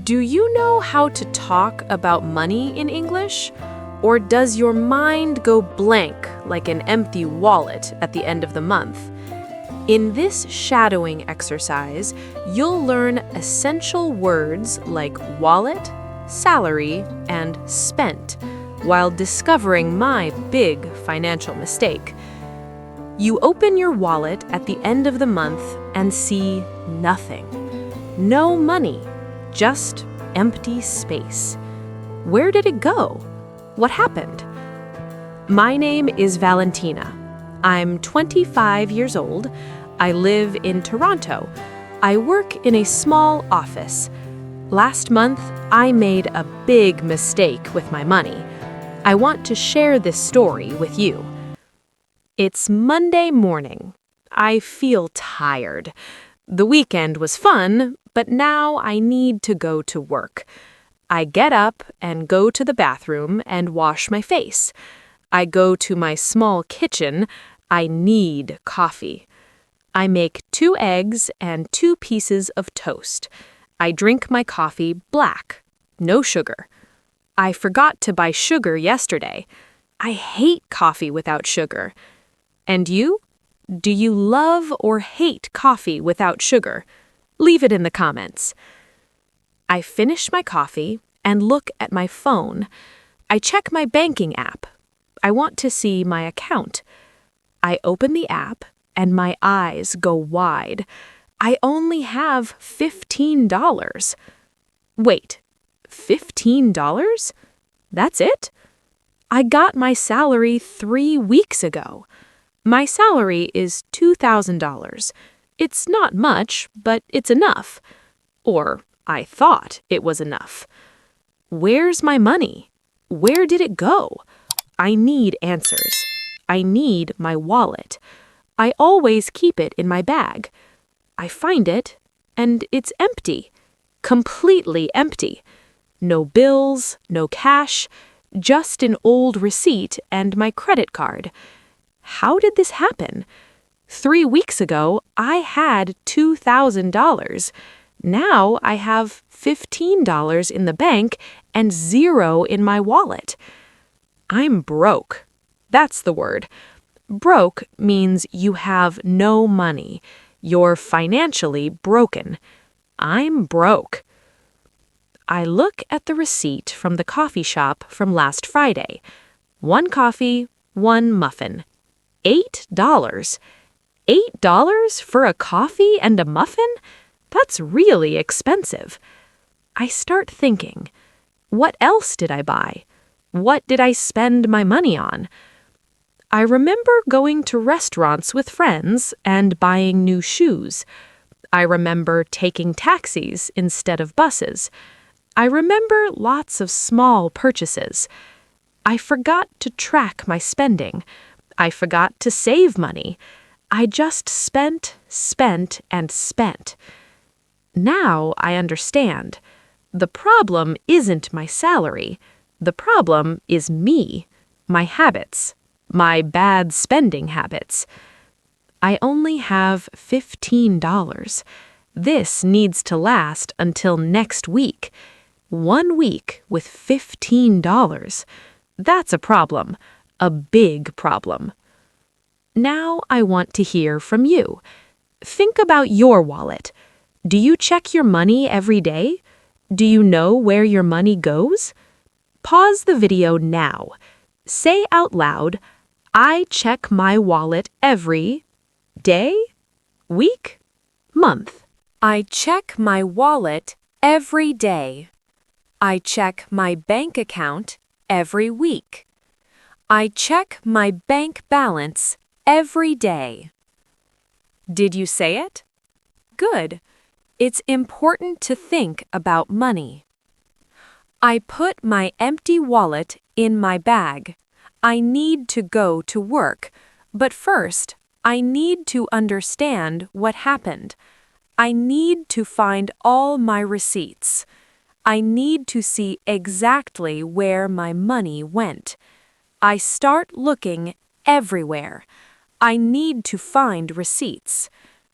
Do you know how to talk about money in English? Or does your mind go blank like an empty wallet at the end of the month? In this shadowing exercise, you'll learn essential words like wallet, salary, and spent, while discovering my big financial mistake. You open your wallet at the end of the month and see nothing. No money, just empty space. Where did it go? What happened? My name is Valentina. I'm 25 years old. I live in Toronto. I work in a small office. Last month, I made a big mistake with my money. I want to share this story with you. It's Monday morning. I feel tired. The weekend was fun, but now I need to go to work. I get up and go to the bathroom and wash my face. I go to my small kitchen. I need coffee. I make 2 eggs and 2 pieces of toast. I drink my coffee black, no sugar. I forgot to buy sugar yesterday. I hate coffee without sugar. And you? Do you love or hate coffee without sugar? Leave it in the comments. I finish my coffee and look at my phone. I check my banking app. I want to see my account. I open the app and my eyes go wide. I only have $15. Wait, $15? That's it? I got my salary 3 weeks ago. My salary is $2,000. It's not much, but it's enough. Or I thought it was enough. Where's my money? Where did it go? I need answers. I need my wallet. I always keep it in my bag. I find it, and it's empty. Completely empty. No bills, no cash, just an old receipt and my credit card. How did this happen? 3 weeks ago, I had $2,000. Now I have $15 in the bank and 0 in my wallet. I'm broke. That's the word. Broke means you have no money. You're financially broken. I'm broke. I look at the receipt from the coffee shop from last Friday. 1 coffee, 1 muffin. $8. $8 for a coffee and a muffin? That's really expensive. I start thinking, what else did I buy? What did I spend my money on? I remember going to restaurants with friends and buying new shoes. I remember taking taxis instead of buses. I remember lots of small purchases. I forgot to track my spending. I forgot to save money. I just spent, and spent. Now I understand. The problem isn't my salary. The problem is me, my habits, my bad spending habits. I only have $15. This needs to last until next week. 1 week with $15. That's a problem. A big problem. Now I want to hear from you. Think about your wallet. Do you check your money every day? Do you know where your money goes? Pause the video now. Say out loud, I check my wallet every day, week, month. I check my wallet every day. I check my bank account every week. I check my bank balance every day. Did you say it? Good. It's important to think about money. I put my empty wallet in my bag. I need to go to work, but first, I need to understand what happened. I need to find all my receipts. I need to see exactly where my money went. I start looking everywhere. I need to find receipts.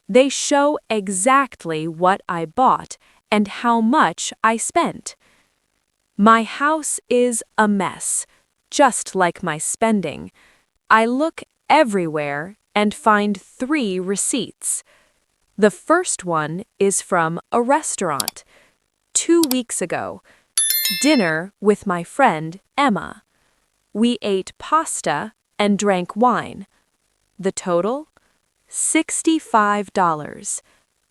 They show exactly what I bought and how much I spent. My house is a mess, just like my spending. I look everywhere and find 3 receipts. The first one is from a restaurant. 2 weeks ago, dinner with my friend Emma. We ate pasta and drank wine. The total? $65.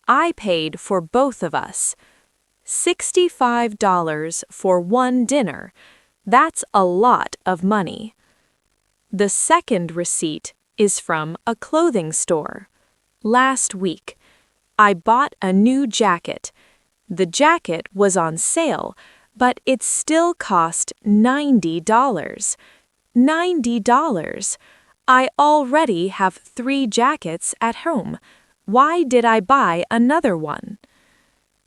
I paid for both of us. $65 for one dinner. That's a lot of money. The second receipt is from a clothing store. Last week, I bought a new jacket. The jacket was on sale, but it still cost $90. $90. I already have 3 jackets at home. Why did I buy another one?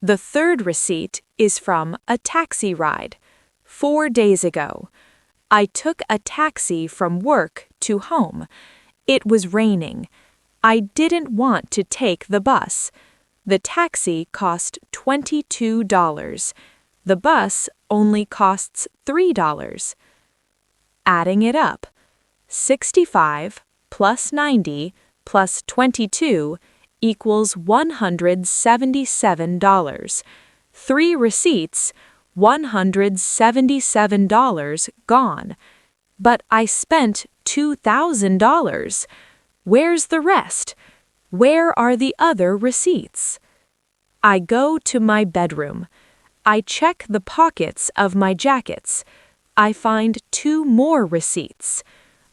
The third receipt is from a taxi ride. 4 days ago, I took a taxi from work to home. It was raining. I didn't want to take the bus. The taxi cost $22. The bus only costs $3. Adding it up, 65 plus 90 plus 22 equals $177. 3 receipts, $177 gone. But I spent $2,000. Where's the rest? Where are the other receipts? I go to my bedroom. I check the pockets of my jackets. I find 2 more receipts.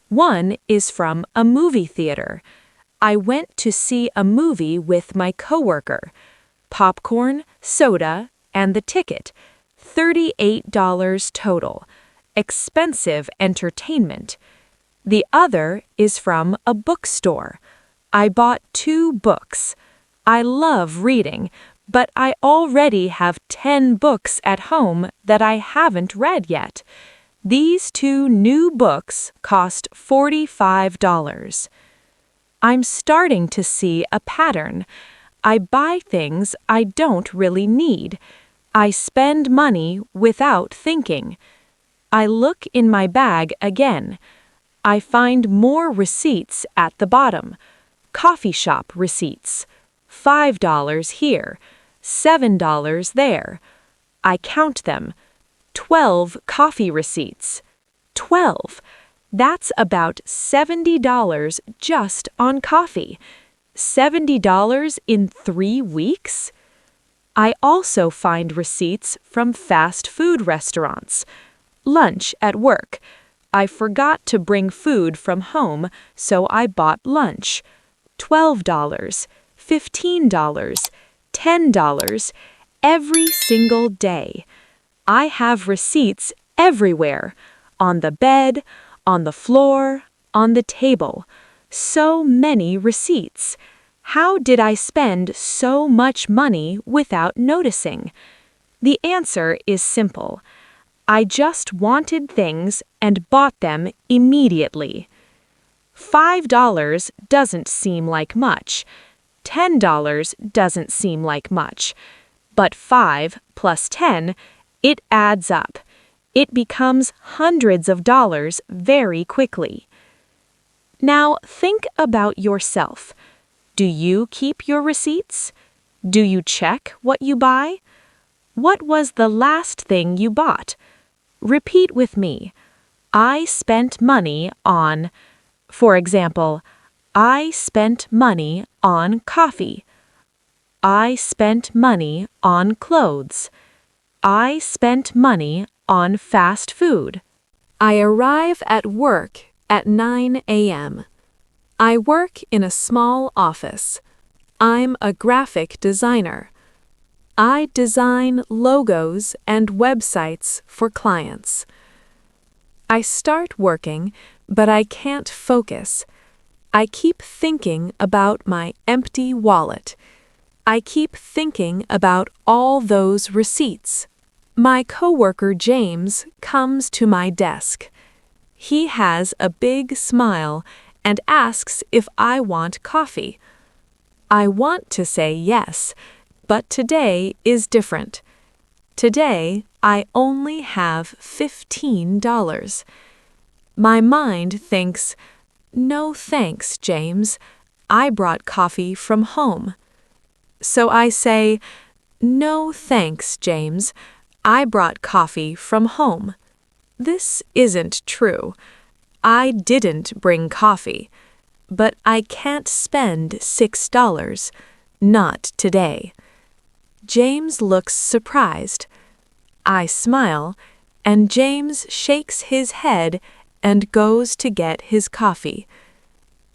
One is from a movie theater. I went to see a movie with my coworker. Popcorn, soda, and the ticket. $38 total. Expensive entertainment. The other is from a bookstore. I bought 2 books. I love reading, but I already have 10 books at home that I haven't read yet. These 2 new books cost $45. I'm starting to see a pattern. I buy things I don't really need. I spend money without thinking. I look in my bag again. I find more receipts at the bottom. Coffee shop receipts. $5 here, $7 there. I count them. 12 coffee receipts. 12. That's about $70 just on coffee. $70 in 3 weeks? I also find receipts from fast food restaurants. Lunch at work. I forgot to bring food from home, so I bought lunch. $12, $15, $10, every single day. I have receipts everywhere, on the bed, on the floor, on the table. So many receipts. How did I spend so much money without noticing? The answer is simple. I just wanted things and bought them immediately. $5 doesn't seem like much. $10 doesn't seem like much. But 5 plus 10, it adds up. It becomes hundreds of dollars very quickly. Now think about yourself. Do you keep your receipts? Do you check what you buy? What was the last thing you bought? Repeat with me. I spent money on, for example, I spent money on coffee. I spent money on clothes. I spent money on fast food. I arrive at work at 9 a.m. I work in a small office. I'm a graphic designer. I design logos and websites for clients. I start working, but I can't focus. I keep thinking about my empty wallet. I keep thinking about all those receipts. My coworker James comes to my desk. He has a big smile and asks if I want coffee. I want to say yes, But today is different. Today, I only have $15. My mind thinks, "No thanks, James. I brought coffee from home." So I say, "No thanks, James. I brought coffee from home." This isn't true. I didn't bring coffee. But I can't spend $6. Not today. James looks surprised. I smile, and James shakes his head and goes to get his coffee.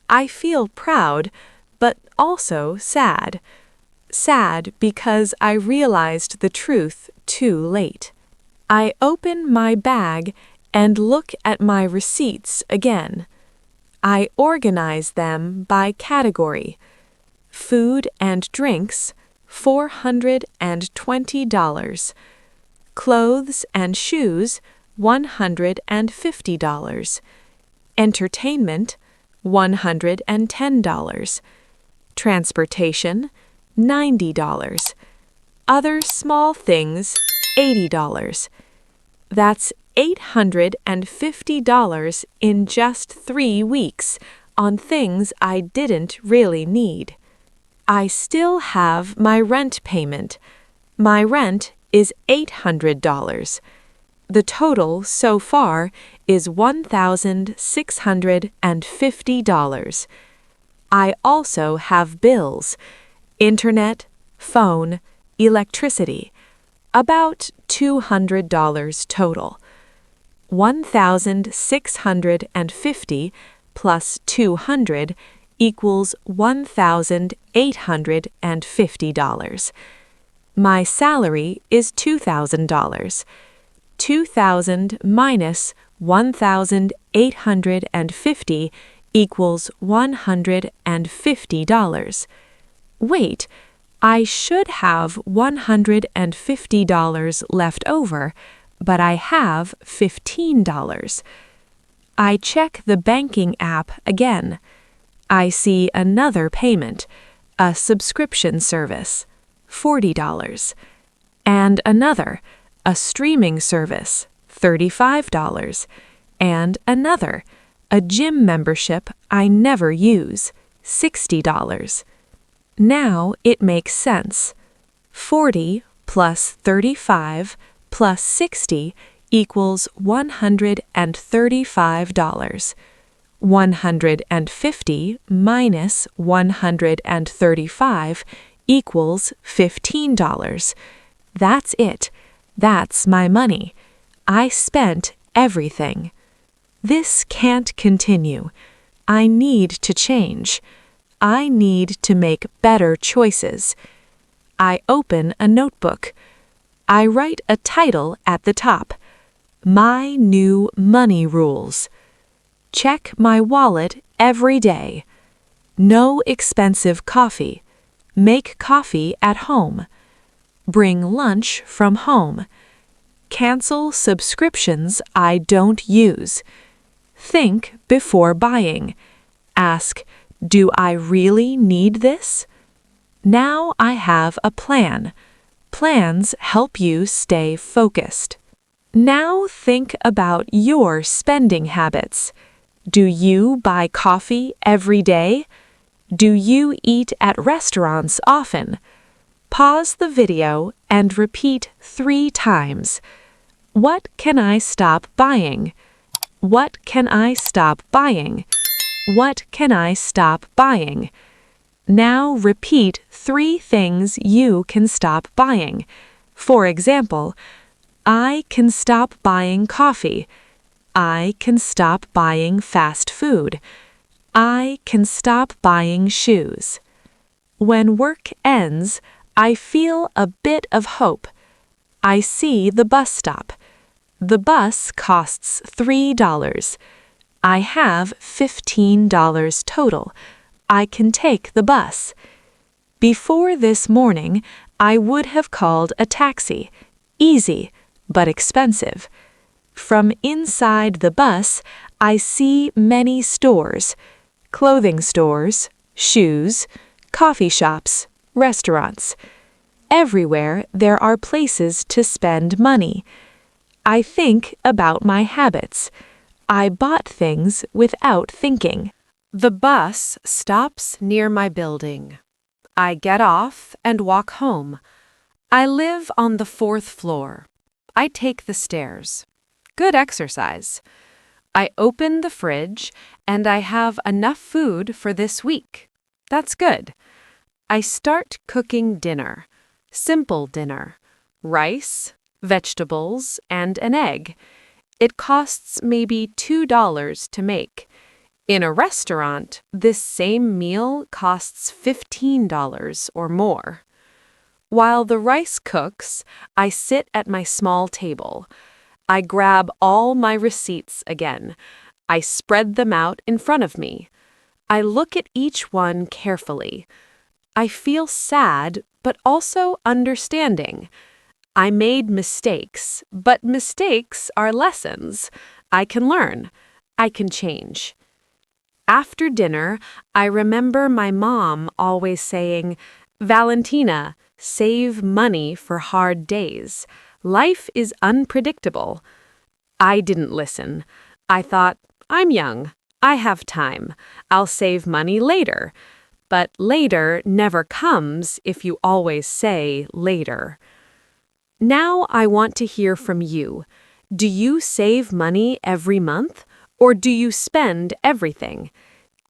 I feel proud, but also sad. Sad because I realized the truth too late. I open my bag and look at my receipts again. I organize them by category. Food and drinks, $420. Clothes and shoes, $150. Entertainment, $110. Transportation, $90. Other small things, $80. That's $850 in just 3 weeks on things I didn't really need. I still have my rent payment. My rent is $800. The total so far is $1,650. I also have bills, internet, phone, electricity, about $200 total. 1,650 plus 200 equals $1,850. My salary is $2,000. 2,000 minus 1,850 equals $150. Wait, I should have $150 left over, but I have $15. I check the banking app again. I see another payment, a subscription service, $40, and another, a streaming service, $35, and another, a gym membership I never use, $60. Now it makes sense. 40 plus 35 plus 60 equals $135. 150 minus 135 equals $15. That's it. That's my money. I spent everything. This can't continue. I need to change. I need to make better choices. I open a notebook. I write a title at the top. My New Money Rules. Check my wallet every day. No expensive coffee. Make coffee at home. Bring lunch from home. Cancel subscriptions I don't use. Think before buying. Ask, do I really need this? Now I have a plan. Plans help you stay focused. Now think about your spending habits. Do you buy coffee every day? Do you eat at restaurants often? Pause the video and repeat 3 times. What can I stop buying? What can I stop buying? What can I stop buying? Now repeat 3 things you can stop buying. For example, I can stop buying coffee. I can stop buying fast food. I can stop buying shoes. When work ends, I feel a bit of hope. I see the bus stop. The bus costs $3. I have $15 total. I can take the bus. Before this morning, I would have called a taxi. Easy, but expensive. From inside the bus, I see many stores. Clothing stores, shoes, coffee shops, restaurants. Everywhere there are places to spend money. I think about my habits. I bought things without thinking. The bus stops near my building. I get off and walk home. I live on the 4th floor. I take the stairs. Good exercise. I open the fridge and I have enough food for this week. That's good. I start cooking dinner. Simple dinner. Rice, vegetables, and an egg. It costs maybe $2 to make. In a restaurant, this same meal costs $15 or more. While the rice cooks, I sit at my small table. I grab all my receipts again. I spread them out in front of me. I look at each one carefully. I feel sad, but also understanding. I made mistakes, but mistakes are lessons. I can learn. I can change. After dinner, I remember my mom always saying, "Valentina, save money for hard days. Life is unpredictable." I didn't listen. I thought, I'm young. I have time. I'll save money later. But later never comes if you always say later. Now I want to hear from you. Do you save money every month, or do you spend everything?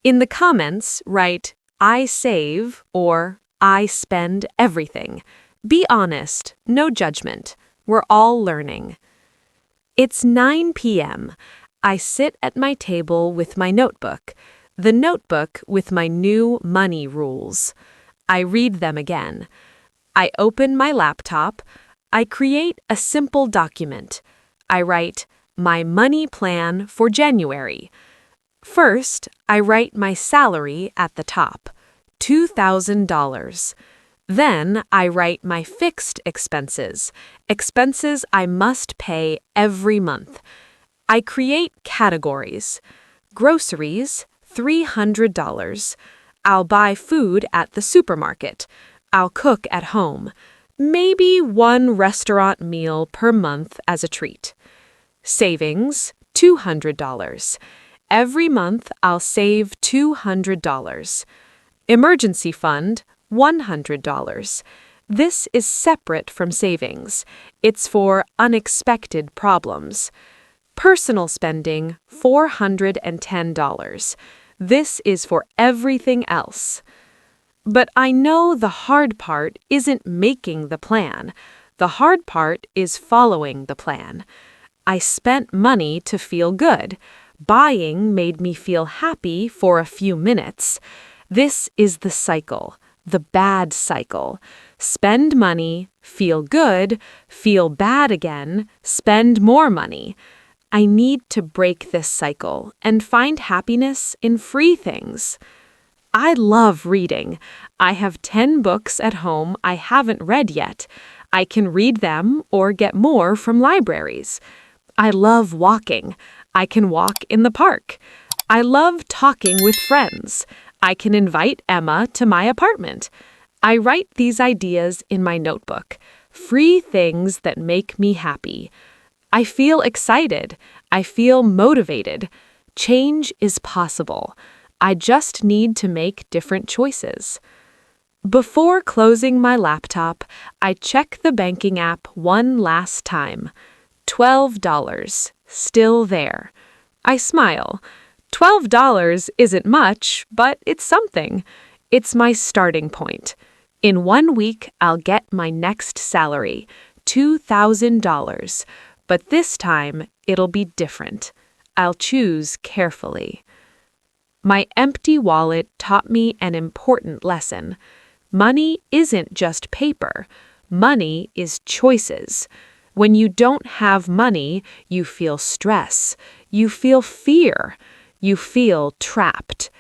In the comments, write, "I save" or "I spend everything." Be honest, no judgment. We're all learning. It's 9 p.m. I sit at my table with my notebook, the notebook with my new money rules. I read them again. I open my laptop. I create a simple document. I write, "My money plan for January." First, I write my salary at the top, $2,000. Then I write my fixed expenses, expenses I must pay every month. I create categories. Groceries, $300. I'll buy food at the supermarket. I'll cook at home. Maybe one restaurant meal per month as a treat. Savings, $200. Every month I'll save $200. Emergency fund, $100. This is separate from savings. It's for unexpected problems. Personal spending, $410. This is for everything else. But I know the hard part isn't making the plan. The hard part is following the plan. I spent money to feel good. Buying made me feel happy for a few minutes. This is the cycle, the bad cycle. Spend money, feel good, feel bad again, spend more money. I need to break this cycle and find happiness in free things. I love reading. I have 10 books at home I haven't read yet. I can read them or get more from libraries. I love walking. I can walk in the park. I love talking with friends. I can invite Emma to my apartment. I write these ideas in my notebook, free things that make me happy. I feel excited. I feel motivated. Change is possible. I just need to make different choices. Before closing my laptop, I check the banking app one last time. $12, still there. I smile. $12 isn't much, but it's something. It's my starting point. In 1 week, I'll get my next salary, $2,000. But this time, it'll be different. I'll choose carefully. My empty wallet taught me an important lesson. Money isn't just paper. Money is choices. When you don't have money, you feel stress. You feel fear. You feel trapped.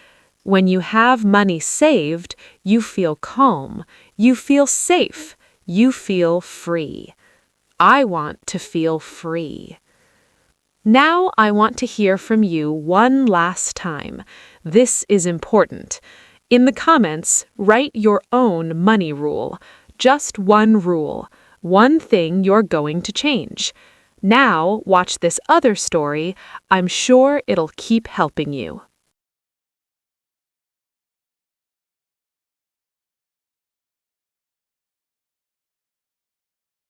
When you have money saved, you feel calm. You feel safe. You feel free. I want to feel free. Now I want to hear from you one last time. This is important. In the comments, write your own money rule. just one rule, one thing you're going to change. Now, watch this other story. I'm sure it'll keep helping you.